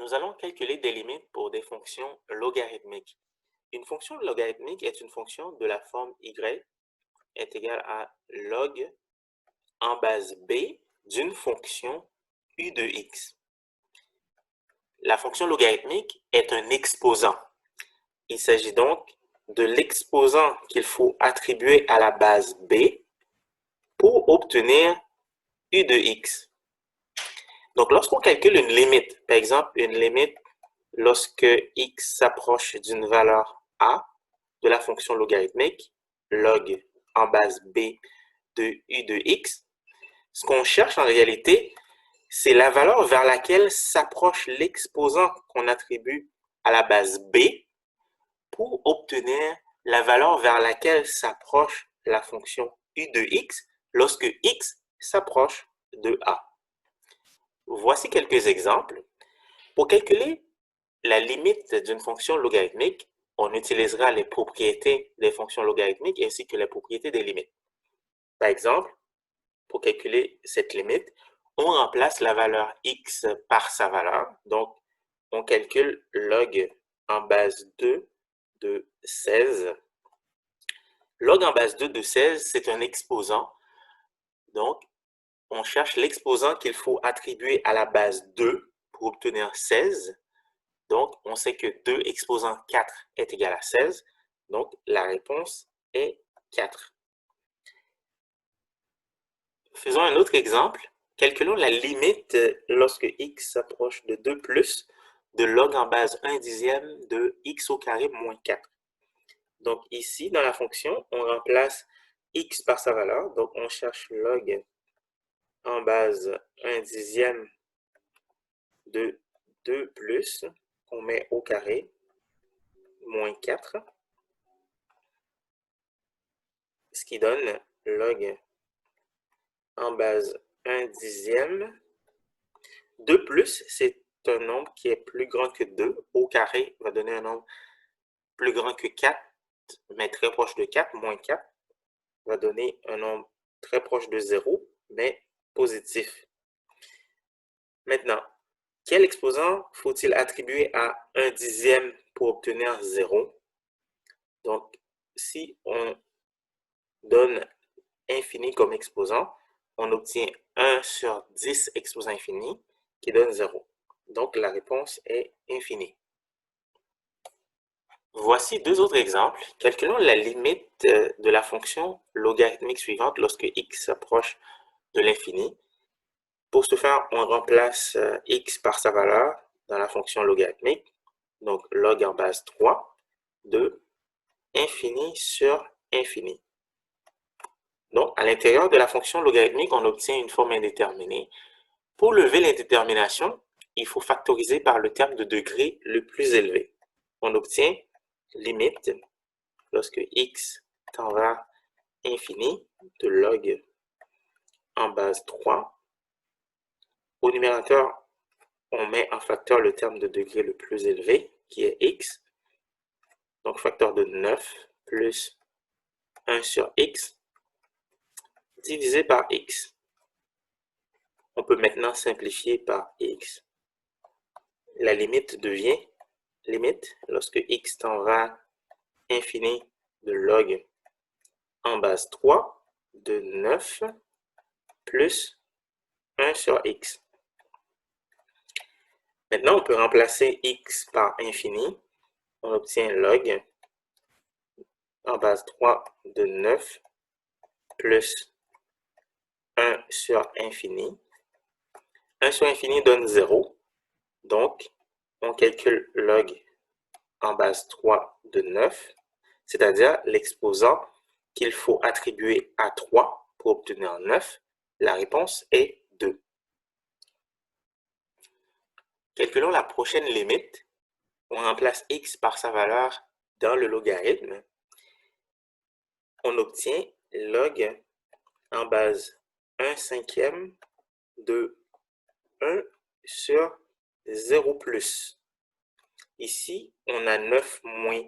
Nous allons calculer des limites pour des fonctions logarithmiques. Une fonction logarithmique est une fonction de la forme y est égale à log en base b d'une fonction u de x. La fonction logarithmique est un exposant. Il s'agit donc de l'exposant qu'il faut attribuer à la base b pour obtenir u de x. Donc, lorsqu'on calcule une limite, par exemple, une limite lorsque x s'approche d'une valeur a de la fonction logarithmique, log en base b de u de x, ce qu'on cherche en réalité, c'est la valeur vers laquelle s'approche l'exposant qu'on attribue à la base b pour obtenir la valeur vers laquelle s'approche la fonction u de x lorsque x s'approche de a. Voici quelques exemples. Pour calculer la limite d'une fonction logarithmique, on utilisera les propriétés des fonctions logarithmiques ainsi que les propriétés des limites. Par exemple, pour calculer cette limite, on remplace la valeur x par sa valeur. Donc, on calcule log en base 2 de 16. Log en base 2 de 16, c'est un exposant. Donc, on cherche l'exposant qu'il faut attribuer à la base 2 pour obtenir 16. Donc, on sait que 2 exposant 4 est égal à 16. Donc, la réponse est 4. Faisons un autre exemple. Calculons la limite lorsque x s'approche de 2 plus de log en base 1 dixième de x au carré moins 4. Donc, ici, dans la fonction, on remplace x par sa valeur. Donc, on cherche log en base 1 dixième de 2 plus, qu'on met au carré, moins 4, ce qui donne log en base 1 dixième. 2 plus, c'est un nombre qui est plus grand que 2. Au carré va donner un nombre plus grand que 4, mais très proche de 4. Moins 4 va donner un nombre très proche de 0, mais positif. Maintenant, quel exposant faut-il attribuer à 1 dixième pour obtenir 0? Donc, si on donne infini comme exposant, on obtient 1 sur 10 exposant infini qui donne 0. Donc, la réponse est infinie. Voici deux autres exemples. Calculons la limite de la fonction logarithmique suivante lorsque x s'approche de l'infini. Pour ce faire, on remplace x par sa valeur dans la fonction logarithmique. Donc, log en base 3 de infini sur infini. Donc, à l'intérieur de la fonction logarithmique, on obtient une forme indéterminée. Pour lever l'indétermination, il faut factoriser par le terme de degré le plus élevé. On obtient limite lorsque x tend vers infini de log en base 3. Au numérateur, on met en facteur le terme de degré le plus élevé, qui est x. Donc, facteur de 9 plus 1 sur x divisé par x. On peut maintenant simplifier par x. La limite devient limite lorsque x tend vers infini de log en base 3 de 9 plus 1 sur x. Maintenant, on peut remplacer x par infini. On obtient log en base 3 de 9 plus 1 sur infini. 1 sur infini donne 0. Donc, on calcule log en base 3 de 9, c'est-à-dire l'exposant qu'il faut attribuer à 3 pour obtenir 9. La réponse est 2. Calculons la prochaine limite. On remplace x par sa valeur dans le logarithme. On obtient log en base 1 cinquième de 1 sur 0 plus. Ici, on a 9 moins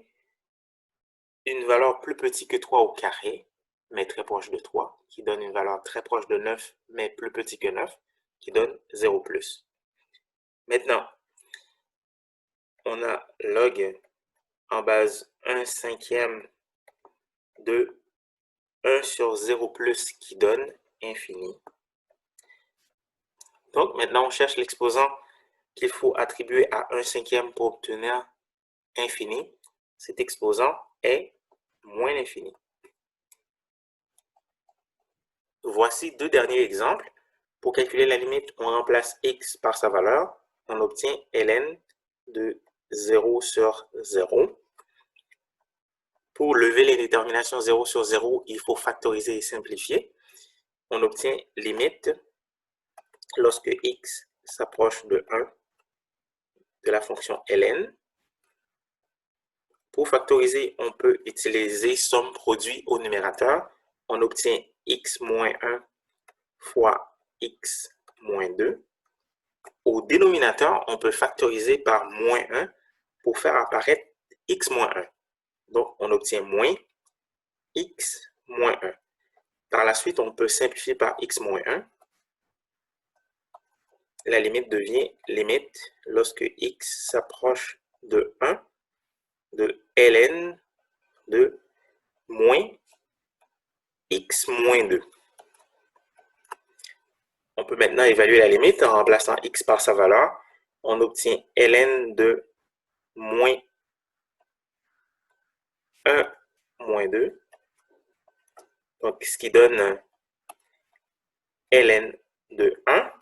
une valeur plus petite que 3 au carré, mais très proche de 3, qui donne une valeur très proche de 9, mais plus petit que 9, qui donne 0 plus. Maintenant, log en base 1/5 de 1 sur 0 plus qui donne infini. Donc, maintenant, on cherche l'exposant qu'il faut attribuer à 1/5 pour obtenir infini. Cet exposant est moins l'infini. Voici deux derniers exemples. Pour calculer la limite, on remplace x par sa valeur. On obtient ln de 0 sur 0. Pour lever les déterminations 0 sur 0, il faut factoriser et simplifier. On obtient limite lorsque x s'approche de 1 de la fonction ln. Pour factoriser, on peut utiliser somme produit au numérateur. On obtient x moins 1 fois x moins 2. Au dénominateur, on peut factoriser par moins 1 pour faire apparaître x moins 1. Donc, on obtient moins x moins 1. Par la suite, on peut simplifier par x moins 1. La limite devient limite lorsque x s'approche de 1 de ln de moins x moins 2. On peut maintenant évaluer la limite en remplaçant x par sa valeur. On obtient ln de moins 1 moins 2. Donc, ce qui donne ln de 1.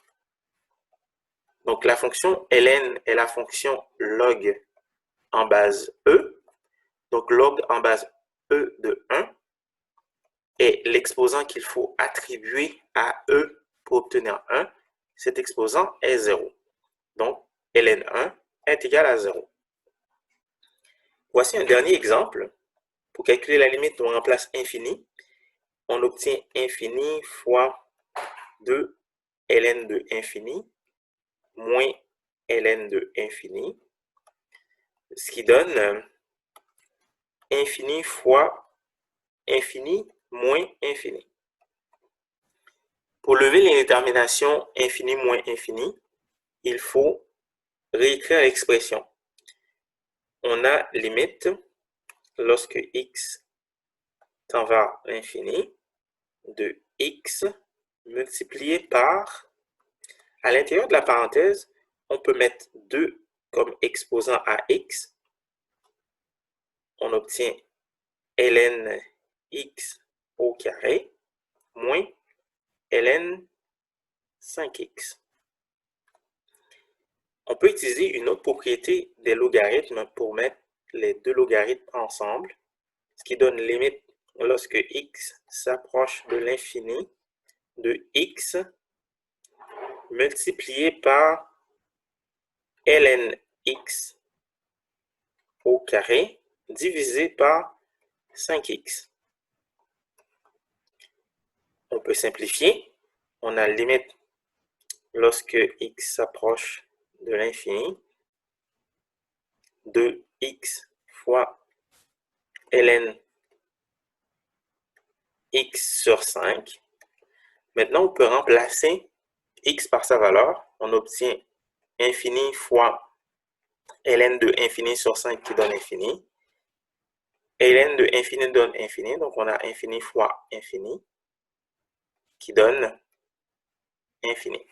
Donc, la fonction ln est la fonction log en base e. Donc, log en base e de 1 est l'exposant qu'il faut attribuer à e pour obtenir 1. Cet exposant est 0. Donc, ln1 est égal à 0. Voici un dernier exemple. Pour calculer la limite, on remplace infini. On obtient infini fois 2 ln de infini moins ln de infini, ce qui donne infini fois infini moins infini. Pour lever les déterminations infini moins infini, il faut réécrire l'expression. On a limite lorsque x tend vers l'infini de x multiplié par, à l'intérieur de la parenthèse, on peut mettre 2 comme exposant à x. On obtient ln x au carré moins ln 5x. On peut utiliser une autre propriété des logarithmes pour mettre les deux logarithmes ensemble, ce qui donne limite lorsque x s'approche de l'infini de x multiplié par ln x au carré divisé par 5x. On peut simplifier. On a limite lorsque x s'approche de l'infini de x fois ln x sur 5. Maintenant, on peut remplacer x par sa valeur. On obtient infini fois ln de infini sur 5 qui donne infini. Ln de infini donne infini, donc on a infini fois infini qui donne infini.